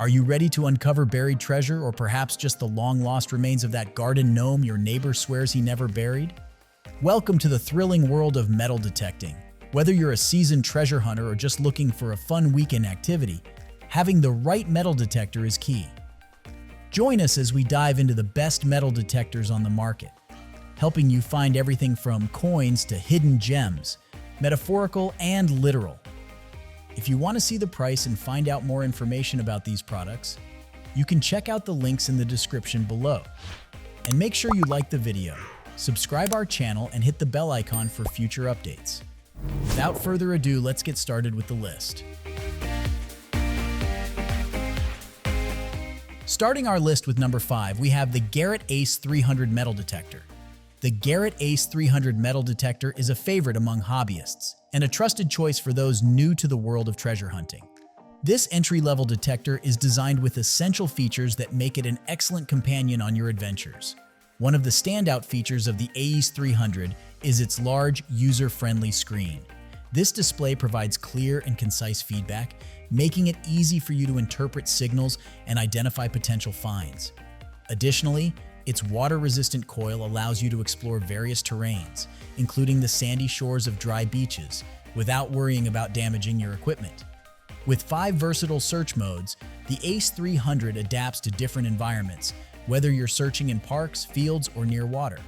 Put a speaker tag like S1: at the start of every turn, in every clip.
S1: Are you ready to uncover buried treasure, or perhaps just the long-lost remains of that garden gnome your neighbor swears he never buried? Welcome to the thrilling world of metal detecting. Whether you're a seasoned treasure hunter or just looking for a fun weekend activity, having the right metal detector is key. Join us as we dive into the best metal detectors on the market, helping you find everything from coins to hidden gems, metaphorical and literal. If you want to see the price and find out more information about these products, you can check out the links in the description below. And make sure you like the video, subscribe our channel, and hit the bell icon for future updates. Without further ado, let's get started with the list. Starting our list with number 5, we have the Garrett ACE 300 Metal Detector. The Garrett ACE 300 Metal Detector is a favorite among hobbyists and a trusted choice for those new to the world of treasure hunting. This entry-level detector is designed with essential features that make it an excellent companion on your adventures. One of the standout features of the ACE 300 is its large, user-friendly screen. This display provides clear and concise feedback, making it easy for you to interpret signals and identify potential finds. Additionally, its water-resistant coil allows you to explore various terrains, including the sandy shores of dry beaches, without worrying about damaging your equipment. With 5 versatile search modes, the ACE 300 adapts to different environments, whether you're searching in parks, fields, or near water.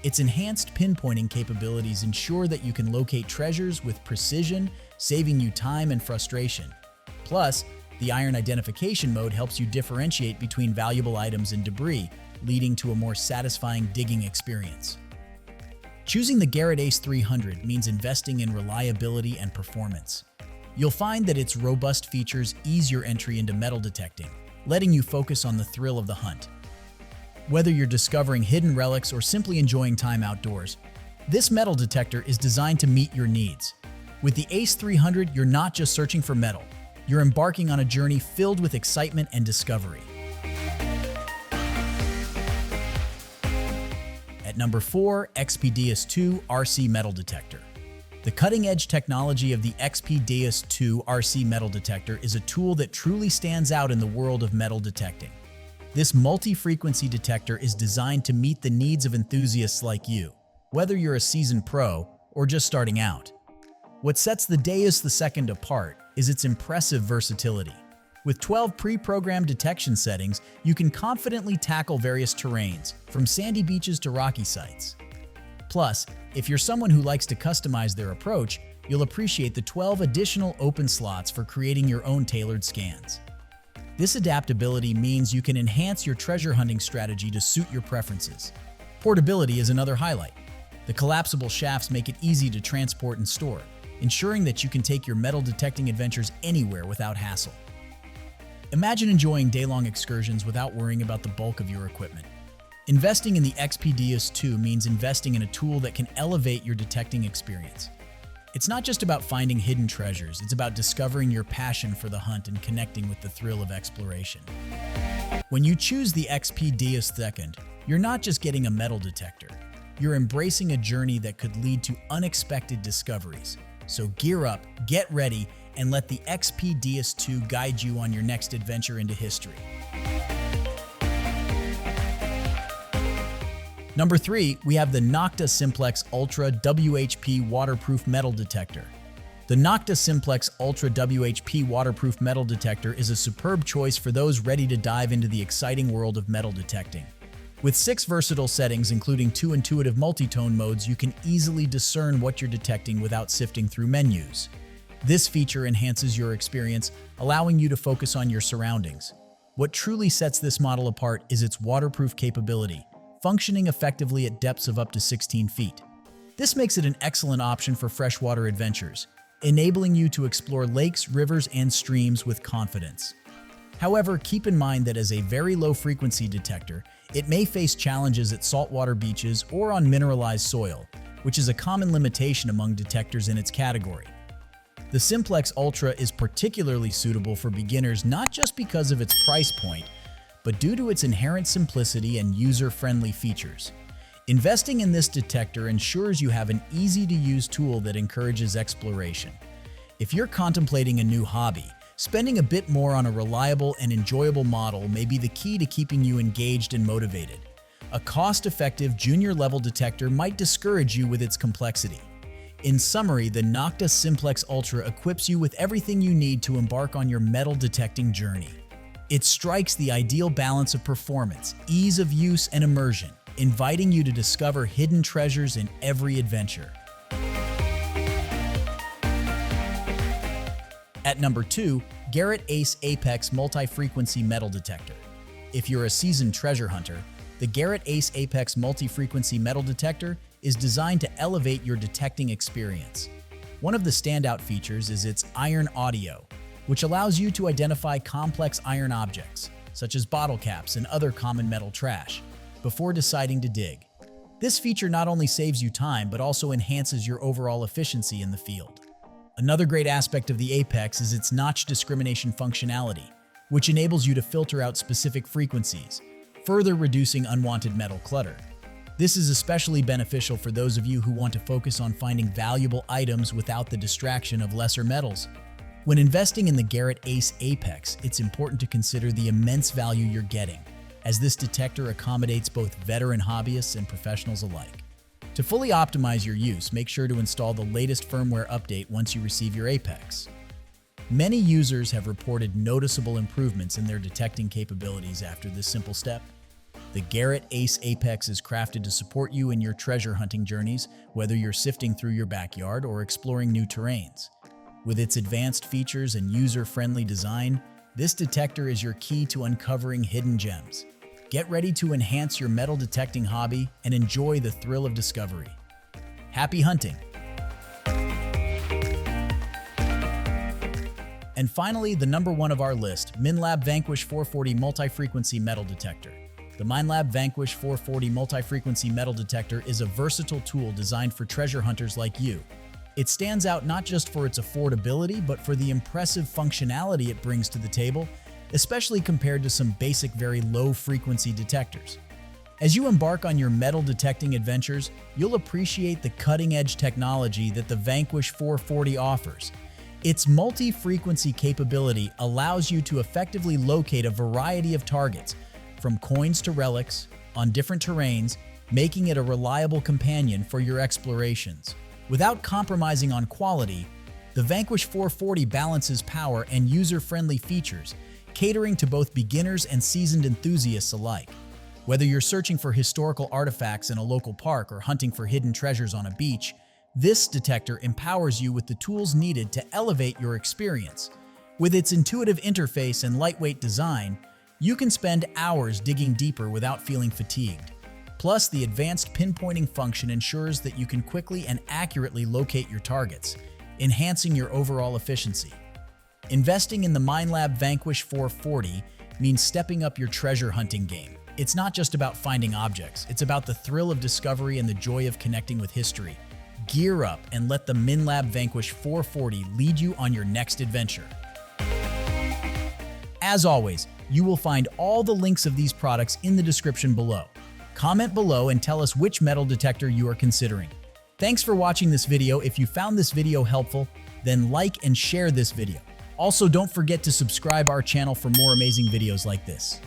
S1: Its enhanced pinpointing capabilities ensure that you can locate treasures with precision, saving you time and frustration. Plus, the iron identification mode helps you differentiate between valuable items and debris, leading to a more satisfying digging experience. Choosing the Garrett ACE 300 means investing in reliability and performance. You'll find that its robust features ease your entry into metal detecting, letting you focus on the thrill of the hunt. Whether you're discovering hidden relics or simply enjoying time outdoors, this metal detector is designed to meet your needs. With the ACE 300, you're not just searching for metal, you're embarking on a journey filled with excitement and discovery. At number 4, Deus 2 RC Metal Detector. The cutting-edge technology of the Deus 2 RC Metal Detector is a tool that truly stands out in the world of metal detecting. This multi-frequency detector is designed to meet the needs of enthusiasts like you, whether you're a seasoned pro or just starting out. What sets the Deus 2 apart is its impressive versatility. With 12 pre-programmed detection settings, you can confidently tackle various terrains, from sandy beaches to rocky sites. Plus, if you're someone who likes to customize their approach, you'll appreciate the 12 additional open slots for creating your own tailored scans. This adaptability means you can enhance your treasure hunting strategy to suit your preferences. Portability is another highlight. The collapsible shafts make it easy to transport and store, ensuring that you can take your metal detecting adventures anywhere without hassle. Imagine enjoying day-long excursions without worrying about the bulk of your equipment. Investing in the Deus 2 means investing in a tool that can elevate your detecting experience. It's not just about finding hidden treasures, it's about discovering your passion for the hunt and connecting with the thrill of exploration. When you choose the Deus 2, you're not just getting a metal detector, you're embracing a journey that could lead to unexpected discoveries. So gear up, get ready, and let the Deus 2 guide you on your next adventure into history. Number 3, we have the Nokta Simplex Ultra WHP Waterproof Metal Detector. The Nokta Simplex Ultra WHP Waterproof Metal Detector is a superb choice for those ready to dive into the exciting world of metal detecting. With 6 versatile settings, including 2 intuitive multi-tone modes, you can easily discern what you're detecting without sifting through menus. This feature enhances your experience, allowing you to focus on your surroundings. What truly sets this model apart is its waterproof capability, functioning effectively at depths of up to 16 feet. This makes it an excellent option for freshwater adventures, enabling you to explore lakes, rivers, and streams with confidence. However, keep in mind that as a very low-frequency detector, it may face challenges at saltwater beaches or on mineralized soil, which is a common limitation among detectors in its category. The Simplex Ultra is particularly suitable for beginners not just because of its price point, but due to its inherent simplicity and user-friendly features. Investing in this detector ensures you have an easy-to-use tool that encourages exploration. If you're contemplating a new hobby, Spending a bit more on a reliable and enjoyable model may be the key to keeping you engaged and motivated. A cost-effective junior-level detector might discourage you with its complexity. In summary, the Nokta Simplex Ultra equips you with everything you need to embark on your metal detecting journey. It strikes the ideal balance of performance, ease of use, and immersion, inviting you to discover hidden treasures in every adventure. At number 2, Garrett ACE Apex Multi-Frequency Metal Detector. If you're a seasoned treasure hunter, the Garrett ACE Apex Multi-Frequency Metal Detector is designed to elevate your detecting experience. One of the standout features is its iron audio, which allows you to identify complex iron objects, such as bottle caps and other common metal trash, before deciding to dig. This feature not only saves you time, but also enhances your overall efficiency in the field. Another great aspect of the Apex is its notch discrimination functionality, which enables you to filter out specific frequencies, further reducing unwanted metal clutter. This is especially beneficial for those of you who want to focus on finding valuable items without the distraction of lesser metals. When investing in the Garrett ACE Apex, it's important to consider the immense value you're getting, as this detector accommodates both veteran hobbyists and professionals alike. To fully optimize your use, make sure to install the latest firmware update once you receive your Apex. Many users have reported noticeable improvements in their detecting capabilities after this simple step. The Garrett ACE Apex is crafted to support you in your treasure hunting journeys, whether you're sifting through your backyard or exploring new terrains. With its advanced features and user-friendly design, this detector is your key to uncovering hidden gems. Get ready to enhance your metal detecting hobby and enjoy the thrill of discovery. Happy hunting! And finally, the number 1 of our list, Minelab Vanquish 440 Multi-Frequency Metal Detector. The Minelab Vanquish 440 Multi-Frequency Metal Detector is a versatile tool designed for treasure hunters like you. It stands out not just for its affordability, but for the impressive functionality it brings to the table, especially compared to some basic, very low-frequency detectors. As you embark on your metal detecting adventures, you'll appreciate the cutting-edge technology that the Vanquish 440 offers. Its multi-frequency capability allows you to effectively locate a variety of targets, from coins to relics, on different terrains, making it a reliable companion for your explorations. Without compromising on quality, the Vanquish 440 balances power and user-friendly features, catering to both beginners and seasoned enthusiasts alike. Whether you're searching for historical artifacts in a local park or hunting for hidden treasures on a beach, this detector empowers you with the tools needed to elevate your experience. With its intuitive interface and lightweight design, you can spend hours digging deeper without feeling fatigued. Plus, the advanced pinpointing function ensures that you can quickly and accurately locate your targets, enhancing your overall efficiency. Investing in the Minelab Vanquish 440 means stepping up your treasure hunting game. It's not just about finding objects, it's about the thrill of discovery and the joy of connecting with history. Gear up and let the Minelab Vanquish 440 lead you on your next adventure. As always, you will find all the links of these products in the description below. Comment below and tell us which metal detector you are considering. Thanks for watching this video. If you found this video helpful, then like and share this video. Also, don't forget to subscribe our channel for more amazing videos like this.